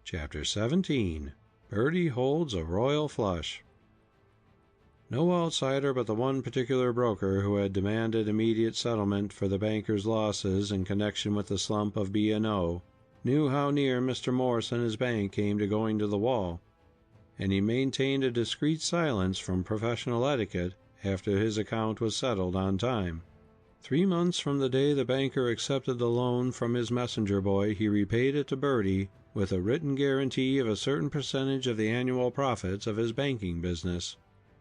Chapter 17. Bertie Holds a Royal Flush. No outsider but the one particular broker who had demanded immediate settlement for the banker's losses in connection with the slump of B&O knew how near Mr. Morse and his bank came to going to the wall, and he maintained a discreet silence from professional etiquette after his account was settled on time. 3 months from the day the banker accepted the loan from his messenger boy, he repaid it to Bertie with a written guarantee of a certain percentage of the annual profits of his banking business.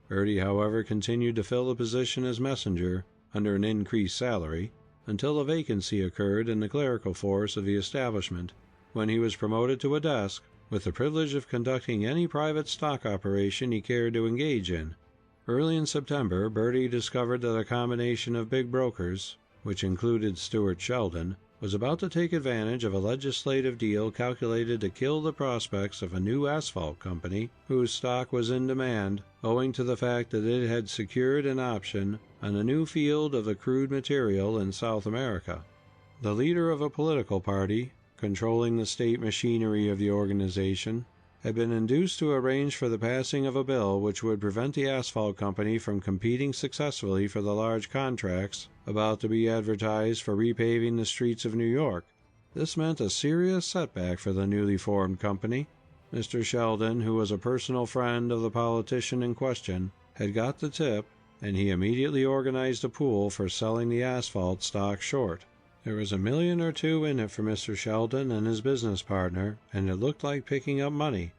Bertie, however, continued to fill the position as messenger under an increased salary until a vacancy occurred in the clerical force of the establishment, when he was promoted to a desk with the privilege of conducting any private stock operation he cared to engage in. Early in September, Bertie discovered that a combination of big brokers, which included Stuart Sheldon, was about to take advantage of a legislative deal calculated to kill the prospects of a new asphalt company whose stock was in demand owing to the fact that it had secured an option on a new field of the crude material in South America. The leader of a political party, controlling the state machinery of the organization, had been induced to arrange for the passing of a bill which would prevent the asphalt company from competing successfully for the large contracts about to be advertised for repaving the streets of New York. This meant a serious setback for the newly formed company. Mr. Sheldon, who was a personal friend of the politician in question, had got the tip, and he immediately organized a pool for selling the asphalt stock short. There was $1 million or $2 million in it for Mr. Sheldon and his business partner, and it looked like picking up money.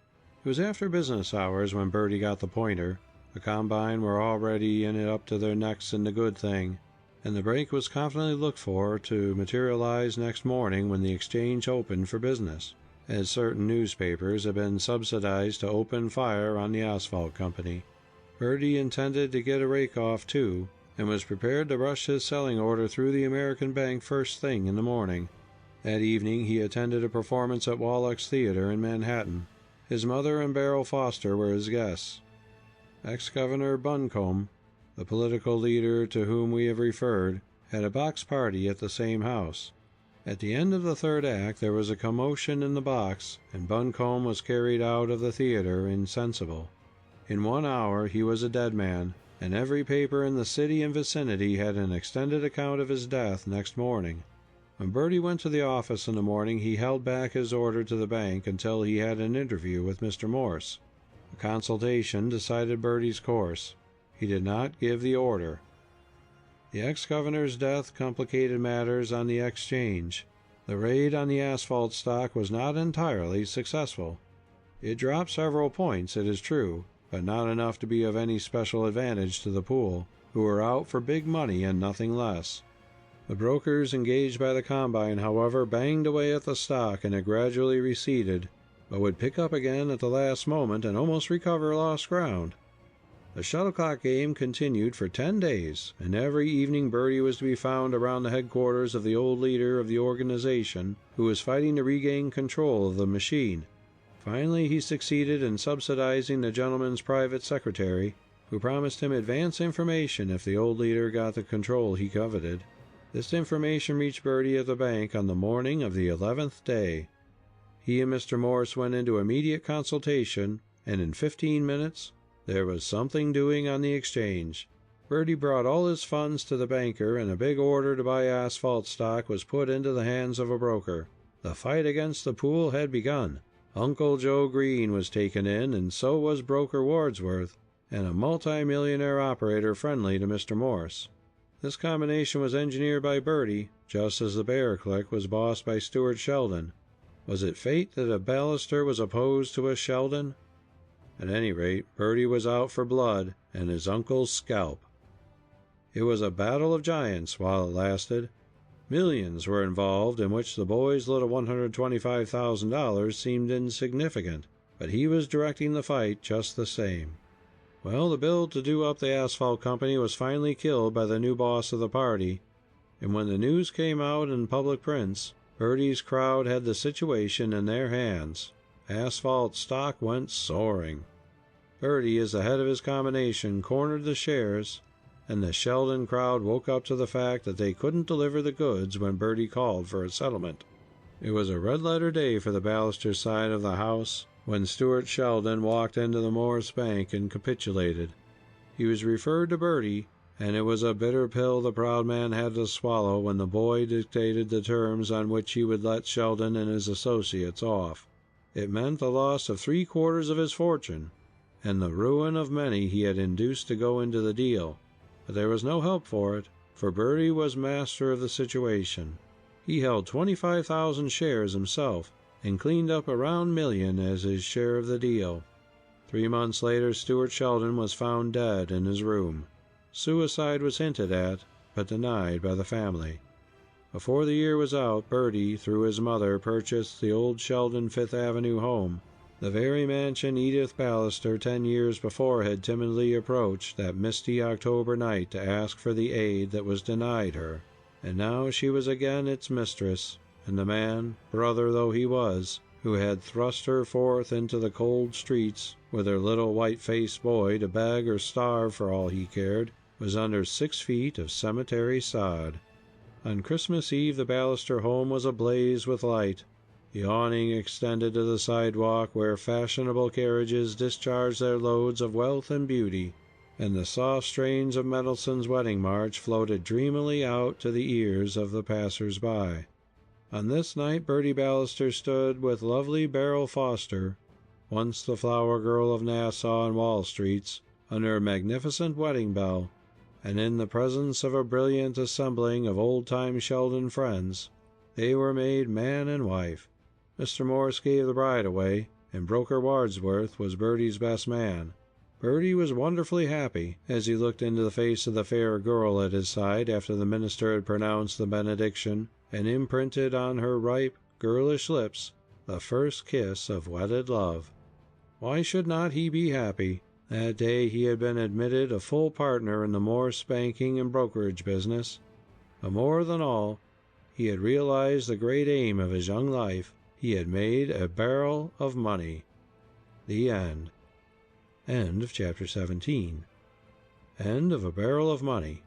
It was after business hours when Bertie got the pointer. The combine were already in it up to their necks in the good thing, and the break was confidently looked for to materialize next morning when the exchange opened for business, as certain newspapers had been subsidized to open fire on the asphalt company. Bertie intended to get a rake off too, and was prepared to rush his selling order through the American Bank first thing in the morning. That evening he attended a performance at Wallack's Theater in Manhattan. His mother and Beryl Foster were his guests. Ex-Governor Buncombe, the political leader to whom we have referred, had a box party at the same house. At the end of the third act there was a commotion in the box, and Buncombe was carried out of the theater insensible. In 1 hour he was a dead man, and every paper in the city and vicinity had an extended account of his death next morning. When Bertie went to the office in the morning, he held back his order to the bank until he had an interview with Mr. Morse. A consultation decided Bertie's course. He did not give the order. The ex-governor's death complicated matters on the exchange. The raid on the asphalt stock was not entirely successful. It dropped several points, it is true, but not enough to be of any special advantage to the pool, who were out for big money and nothing less. The brokers engaged by the combine, however, banged away at the stock, and it gradually receded, but would pick up again at the last moment and almost recover lost ground. The shuttlecock game continued for 10 days, and every evening Bertie was to be found around the headquarters of the old leader of the organization, who was fighting to regain control of the machine. Finally, he succeeded in subsidizing the gentleman's private secretary, who promised him advance information if the old leader got the control he coveted. This information reached Bertie at the bank on the morning of the 11th day. He and Mr. Morse went into immediate consultation, and in 15 minutes there was something doing on the exchange. Bertie brought all his funds to the banker, and a big order to buy asphalt stock was put into the hands of a broker. The fight against the pool had begun. Uncle Joe Green was taken in, and so was broker Wadsworth, and a multi-millionaire operator friendly to Mr. Morse. This combination was engineered by Bertie, just as the Bear Clique was bossed by Stuart Sheldon. Was it fate that a Ballister was opposed to a Sheldon? At any rate, Bertie was out for blood and his uncle's scalp. It was a battle of giants while it lasted. Millions were involved, in which the boy's little $125,000 seemed insignificant, but he was directing the fight just the same. Well, the bill to do up the asphalt company was finally killed by the new boss of the party, and when the news came out in public prints, Bertie's crowd had the situation in their hands. Asphalt stock went soaring. Bertie, as the head of his combination, cornered the shares, and the Sheldon crowd woke up to the fact that they couldn't deliver the goods when Bertie called for a settlement. It was a red-letter day for the Ballister side of the house when Stuart Sheldon walked into the Morris Bank and capitulated. He was referred to Bertie, and it was a bitter pill the proud man had to swallow when the boy dictated the terms on which he would let Sheldon and his associates off. It meant the loss of 3/4 of his fortune, and the ruin of many he had induced to go into the deal. But there was no help for it, for Bertie was master of the situation. He held 25,000 shares himself, and cleaned up a round million as his share of the deal. 3 months later, Stuart Sheldon was found dead in his room. Suicide was hinted at, but denied by the family. Before the year was out, Bertie, through his mother, purchased the old Sheldon Fifth Avenue home, the very mansion Edith Ballister 10 years before had timidly approached that misty October night to ask for the aid that was denied her. And now she was again its mistress, and the man, brother though he was, who had thrust her forth into the cold streets with her little white-faced boy to beg or starve for all he cared, was under 6 feet of cemetery sod. On Christmas Eve the Ballister home was ablaze with light. The awning extended to the sidewalk where fashionable carriages discharged their loads of wealth and beauty, and the soft strains of Mendelssohn's Wedding March floated dreamily out to the ears of the passers-by. On this night Bertie Ballister stood with lovely Beryl Foster, once the flower girl of Nassau and Wall Streets, under a magnificent wedding bell, and in the presence of a brilliant assembling of old-time Sheldon friends, they were made man and wife. Mr. Morris gave the bride away, and Broker Wadsworth was Bertie's best man. Bertie was wonderfully happy as he looked into the face of the fair girl at his side after the minister had pronounced the benediction and imprinted on her ripe, girlish lips the first kiss of wedded love. Why should not he be happy? That day he had been admitted a full partner in the Morse banking and brokerage business. But more than all, he had realized the great aim of his young life. He had made a barrel of money. The end. End of chapter 17. End of A Barrel of Money.